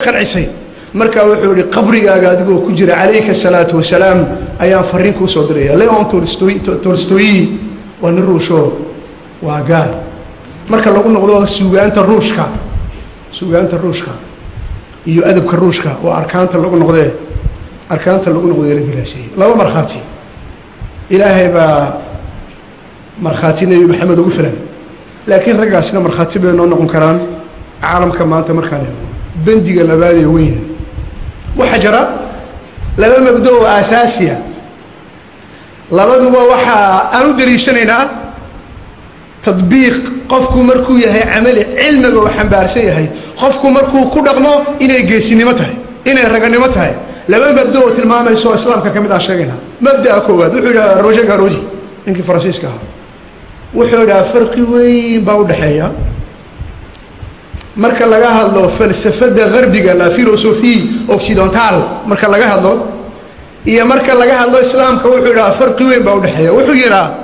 qancisay marka wuxuu yiri qabrigaaga adigoo ku jira alayka salaatu wasalaam ayaan fariin ku soo diray Leon Tolstoy waa nin ruusho waa gaal marka lagu noqdo suugaanta ruushka iyo adabka ruushka oo arkaanta lagu noqday la diraasay laba marxaati ilaahay ba marxaati nabi maxamed ugu filan laakiin ragaasna marxaati bay noo noqon karaan caalamka maanta markaan bandiga labaad ee weyn waxa jira laba mabdoo asaasiya labaduba waxa aanu dariishanaynaa tadbiiq qofku markuu yahay amali cilmiga oo xambaarsan yahay qofku markuu ku dhaqmo inay geesinimo tahay inay raganimo tahay laba mabdoo tilmaamayso islaamka kamid ah sheegayna mabdaa koowaad wuxuu yiraahdaa Roger Garaudy ninkii Faransiiska ah wuxuu yiraahdaa farqi weyn baa u dhaxeeya marka laga hadlo falsafada garbiga la philosophie occidentale marka laga hadlo iyo marka laga hadlo islaamka wuxuu yiraahdaa farqi weyn baa u dhaxeeya wuxuu yiraahdaa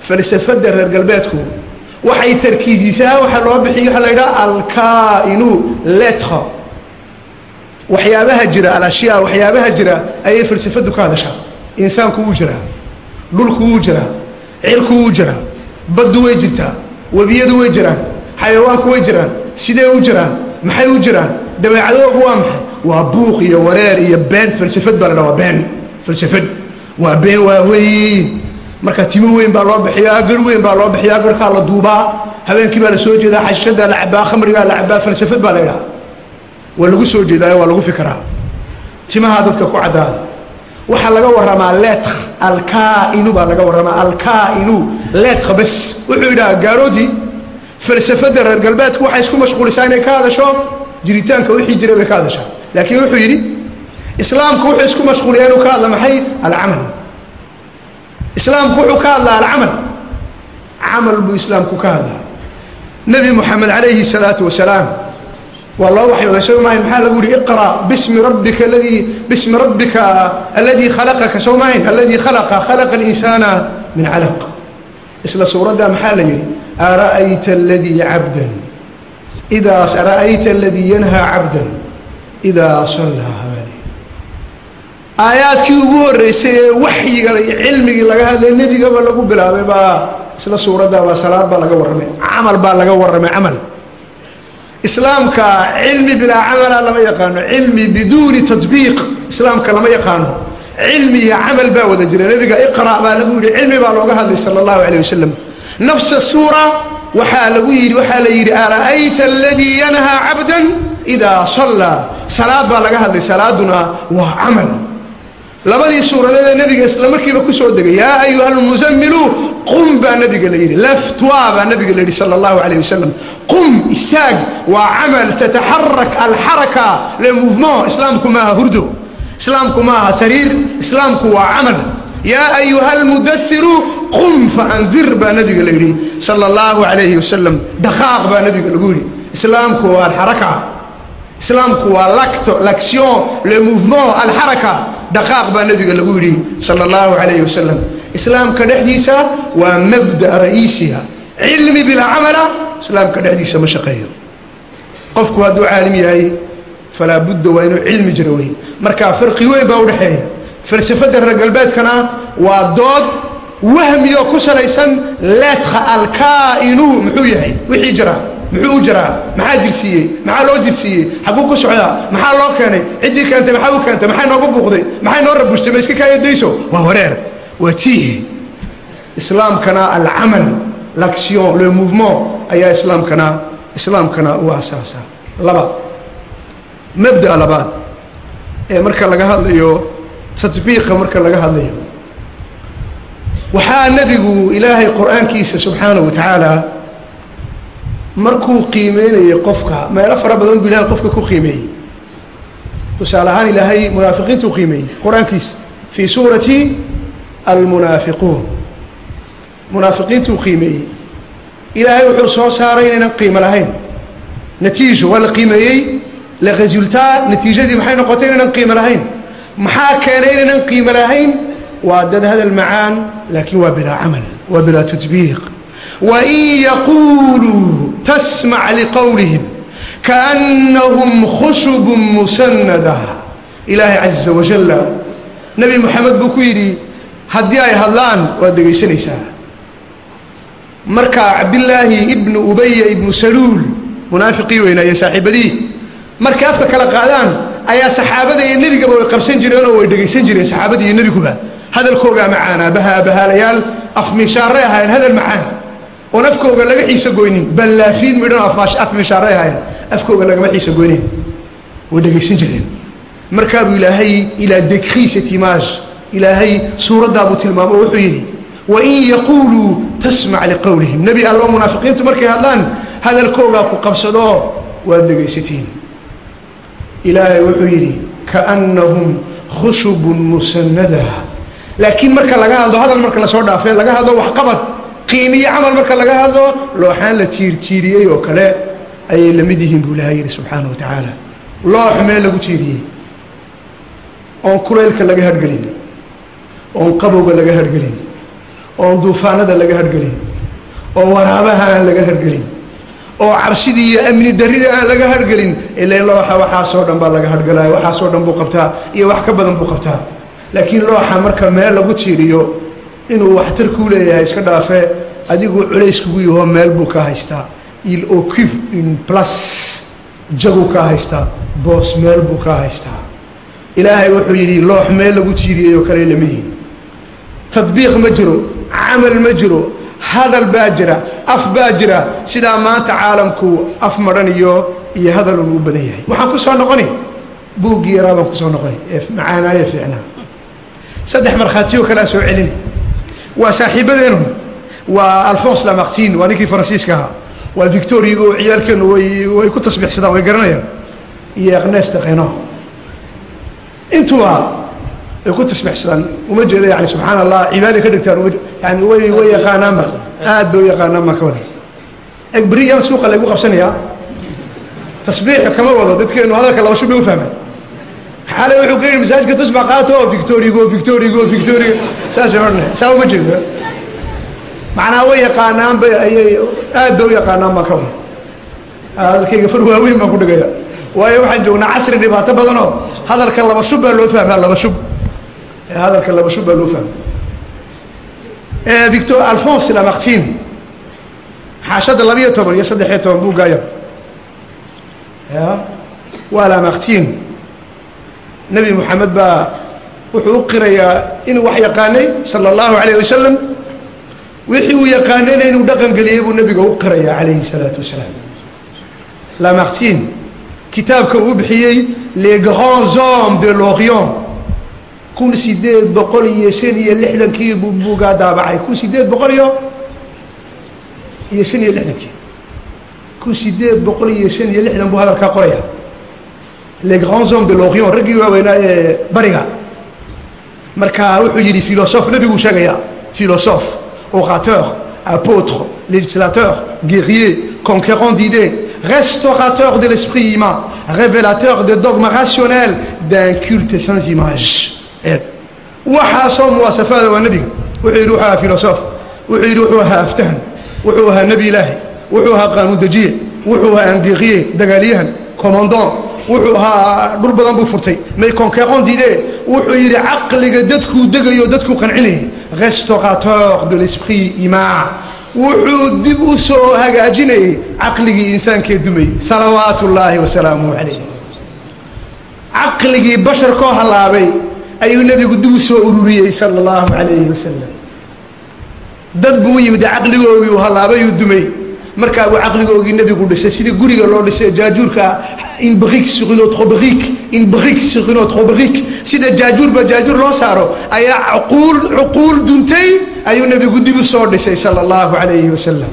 falsafada reer galbeedku waxay tarkiisisaa waxa loo bixiyo waxa la yiraahdaa al-kainu l'être waxyaabaha jira al-ashyaa waxyaabaha jira ay falsafadu ka hadashaa insaanku uu jira dhulku uu jira cirku uu jira baddu way jirtaa wabiyadu way jiraan xayawaanku way jiraan sidee u jiraan maxay u jiraan dabeecadoodu waa maxay waa buuq iyo wareer iyo been falsafad baa la dhahaa been falsafad waa been waa weyn marka timo weyn baa loo bixiyaa gar weyn baa loo bixiyaa garka la duubaa habeenkii baa la soo jeedaa xashada la cabaa khamriga la cabaa falsafad baa la yiraahdaa waa lagu soo jeedaa waa lagu fikiraa timaha dadka ku cadaada waxa laga waramaa lettre al-kainu baa laga waramaa al-kainu lettre bas wuxuu yiraahdaa Garaudy falsafada reer galbeedku waxay isku mashquulisay inay ka hadasho jiritaanka wixii jiray way ka hadashaa laakiin wuxuu yiri islaamku wuxuu isku mashquuliyay inuu ka hadlo maxay al-amal islaamku wuxuu ka hadlaa al-amal amal bu islaamku ka hadlaa nabi muhammad alayhi salatu wasalaam والله وحي وسوي ما محل أقول اقرأ باسم ربك الذي خلقك سومين الذي خلق الإنسان من علق اسم سورة ده محل يري أرأيت الذي عبدا إذا أرأيت الذي ينهى عبدا إذا صلى آيات كيبور وحي علمي لقاها النبي قبل أقول بلا بيبا اسم سورة ده وصلاة بلا قورمي عمل بلا قورمي عمل إسلامك علمي بلا عمل لما يقانو علمي بدون تطبيق إسلامك لما يقانو علمي عمل باود جري نبي اقرأ ما نقول علمي بالوجه صلى الله عليه وسلم نفس السورة وحال أرأيت الذي ينهى عبدا إذا صلى صلاة بالوجه صلاتنا وعمل لبدي سورة النبي إسلام كيف كسود يا أيها المزمل قم بنبي قال لفتوا بنبي قال صلى الله عليه وسلم قم استاج وعمل تتحرك الحركة للموفمون إسلامكم ما هردو إسلامكم ما سرير إسلامكم وعمل يا أيها المدثر قم فأنذر بنبي قال صلى الله عليه وسلم دقاق بنبي قال إسلامكم والحركة إسلامكم l'action le mouvement الحركة دقاق بنبي قال صلى الله عليه وسلم إسلام كدحديثة ومبدأ رئيسها علمي بلا عمل إسلام كدحديثة مشقيه قفكو هدو عالمي هاي فلا بد وإنه علم جروي مركا فرقي وين باودحيه فلسفة الرجالبات كنا وضد وهم يكسر إنسان لا الكائن محويه وحي جرا محو جرا محا جرسيه محا لو جرسيه حقوق سعدا محا لو كاني عدي كانت محا كانت محا نوبو بوقدي محا نور بوشتي ما اسكي كاي ديسو وهرير وتيه اسلام كنا العمل l'action le mouvement اي اسلام كنا هو اساسا لبا مبدا لبا marka laga hadlayo tatbiiqa marka laga hadlayo waxa nabigu ilaahay quraankiisa subhanahu wa ta'ala markuu qiimeeyay qofka meelo fara badan bilaa qofka ku qiimeeyay tusaalahan ilaahay munaafiqiintu qiimeeyay quraankiisa fi surati al-munafiqun munaafiqiintu qiimeeyay ilaahay wuxuu soo saaray inaan qiimo lahayn natiijo wala qiimeeyay la resultat natiijadii maxay noqotay inaan qiimo lahayn maxaa keenay inaan qiimo lahayn waa dad hada al-macaan laakiin waa bila amal waa bila tatbiiq وإن يقولوا تسمع لقولهم كأنهم خشب مسندة إلهي عز وجل نبي محمد بكيري هدي أي هلان ودقي سنيسا مركا عبد الله ابن أبي ابن سلول منافقي وين يا صاحب دي مركا أفكا كلا قادان أيا صحابة النبي قبل قبسين جرينا ودقي سنجرين صحابة النبي كبا هذا الكوغا معانا بها ليال أفمشاريها هذا المعان ونفكوغا لغا حيسا قوينين بلافين مدن أفمشاريها أفكوغا لغا حيسا قوينين ودقي سنجرين مركب إلى décrit cette image إلهي سورة دابو تلمام وحيني وإن يقولوا تسمع لقولهم نبي الله منافقين تمركي هذا الكوغا قبصدو ودقي ستين إلهي وحيني كأنهم خشب مسندة لكن مركا لغا هذا المركا لسور دافع لغا هذا وحقبت قيمية عمل مركا لغا هذا لوحان لتيريي وكلا أي لمدهم بولاهي سبحانه وتعالى لوح ميل لغو تيريي oon kulaylka laga hargelin oon qabowga laga hargelin oon duufaanada laga hargelin oo waraabaha aan laga hargelin oo cabsidii iyo amni darrida aan laga hargelin ilaa waxaa soo dhan baa laga hargalay waxaa soo dhan buu qabtaa iyo wax ka badan buu qabtaa laakiin looxa marka meel lagu tiiriyo inuu waxtar ku leeyahay iska dhaafe adigu culays kugu yahay meel buu ka haystaa il occupe une place jagu ka haystaa boos meel buu ka haystaa إلهي وحيري لوح ميل لغو تيريو كلي لمدين تطبيق مجرو عمل مجرو هذا الباجرة أف باجرة سيدا ما تعالمكو أف مرانيو إيه هذا اللي بديه وحنكو سوى نقني بوغي رابا كو سوى نقني معانا يفعنا سدح مرخاتيو كلا سوى عليني وساحب بينهم والفونس لامارتين ونيكي فرانسيسكا والفيكتور يقو عيال كان ويكون تصبيح سيدا ويقرنيا إيه غناس تقينوه انتوا كنت تسمع سلام ومجد يعني سبحان الله عباده كدكتور يعني ويا قانامك اد ويا قانامك كذا اكبريه سوق اللي يبغى بسنيه تسبيح كما وضع dadka inuu hadalka laba shub u fahmay xalay wuxuu geeyay masaajidka tusbax qaato victory saas ma jiro macna way yaqaanaan bay aad u yaqaanaan ma ka wada halkayga farwa weyn ma ku dhigaya waayo waxaan joognaa casri dhibaato badan oo hadalka laba shub baa loo fahmaa laba shub hadalka laba shub baa loo fahmaa Victor Alphonse Lamartine حاشد اللبية توبر يصدق حيتهم بو قاير ولا مختين نبي محمد با وحو قريا إنه وحي قاني صلى الله عليه وسلم وحي يقانين إنه دقن قليب النبي قريا عليه الصلاة والسلام لا مختين كتاب كوبحيي les grands hommes de l'Orient كون سيدات بقول يشني اللي حلن كي بو قادا بعي كون سيدات بقول يشني اللي حلن كي كون سيدات بقول يشني اللي حلن بو هذا الكقرية les grands hommes de l'Orient رجوا وين بريغا مركا وحو يدي فيلسوف نبي وشاغيا philosophe orateur apôtre législateur guerrier conquérant d'idées restaurateur de l'esprit humain, révélateur de dogmes rationnels d'un culte sans image. وحاصم وصفاده والنبي وحيروحها فيلسوف وحيروحها افتهن وحوها نبي الله وحوها قانون دجيه وحوها انجيغيه دغاليهن كوماندون وحوها دولبدان بو فرتي مي كونكيرون ديدي وحيري عقليغا ددكو دغيو ددكو قنعيني restaurateur de l'esprit humain وحود دبوسو هاجيني عقلي انسان كدمي صلوات الله وسلامه عليه عقلي بشر كو هلابي ايو النبي دبوسو اوروريي صلى الله عليه وسلم dad buu yimid caqligoogu uu halaabay uu dumay marka uu caqligoogu nabigu dhisay sidii guriga loo dhisay jaajuurka in brique sur une autre brique sida jaajuur loo saaro ayaa uqul duntay ayuu nabigu dib u soo dhisay sallallahu alayhi wasallam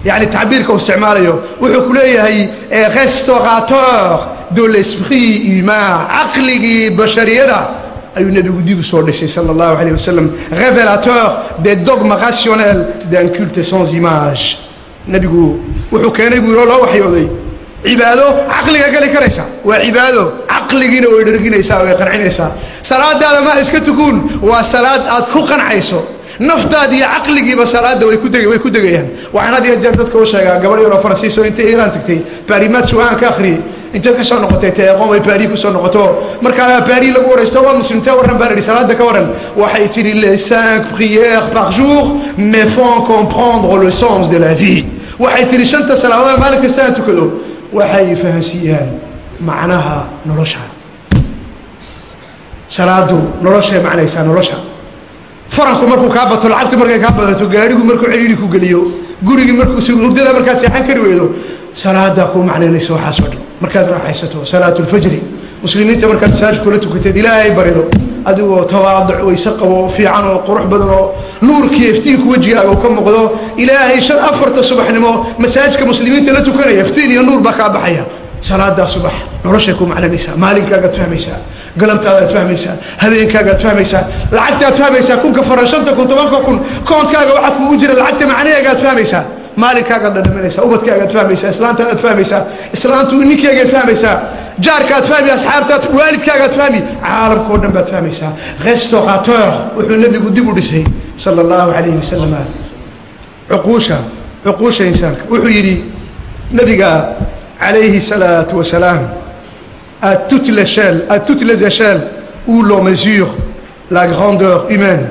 يعني تعبيرك واستعماله wuxuu ku leeyahay restaurateur de l'esprit humain عقلي بشريده ayuu nabigu dib u soo dhisay sallallahu alayhi wasallam révélateur des dogmes rationnels d'un culte sans image nabigu wuxuu keenay buu loo waxyooday cibaado aqliga gali karaysa waa cibaado aqligiina way dherginaysaa way qancinaysaa salaadaada ma iska tukun waa salaad aad ku qancayso naftaadii caqligiiba salaada way ku degayaan waxaan had iyo jeer dadka u sheegaa gabadh yaroo faransiis oo intay Iiraan tagtay Paris waan ka akhriyay inta ka soo noqotay teeqoon way Paris ku soo noqoto marka Paris lagu waraysto waa muslimta waran baa salaada ka waran waxay tiri les 5 prières par jour me font comprendre le sens de la vie waxay tiri shanta salaawada maalinka saa tukado waxay fahansiiyaan macnaha nolosha salaadu nolosha macnaysa nolosha faranku markuu ka bato lacagtu markay ka badato gaarigu markuu ciriiri ku galiyo guriga markuu si hurdada markaad seexan kari weydo salaada ku macnaynayso waxa soo dhow markaad raaxaysato salaatul fajr muslimiinta markaad saaj kula tukateed ilaahay barido adigoo tawaadu waysa qabo fiican oo qurux badan oo nuurkii iftiinku wajigaaga ka muuqdo ilaahay shan afarta subaxnimo masaajidka muslimiinta la tukanaya iftiin iyo nuur baa ka baxaya salaada subax nolosha ku macnaynaysa maalinkaaga fahmaysaa galabtaada fahmaysaa habeenkaaga fahmaysaa lacagtaad fahmaysaa kunka farashanta kun tobanka kun koonkaaga waxa kugu jira lacagta macnaheega fahmaysaa maalinkaaga dhadhaminaysaa ubadkaaga fahmaysaa islaantaada fahmaysaa islaantu ninkaaga fahmaysaa jaarkaad fahmi asxaabtaad waalidkaaga fahmi caalamka oo dhan baad fahmaysaa restaurateur wuxuu nabigu dib u dhisay sallallahu alayhi wasallam cuquusha insaanka wuxuu yidhi nabiga alayhi salatu wasalaam à toutes les échelles où l'on mesure la grandeur humaine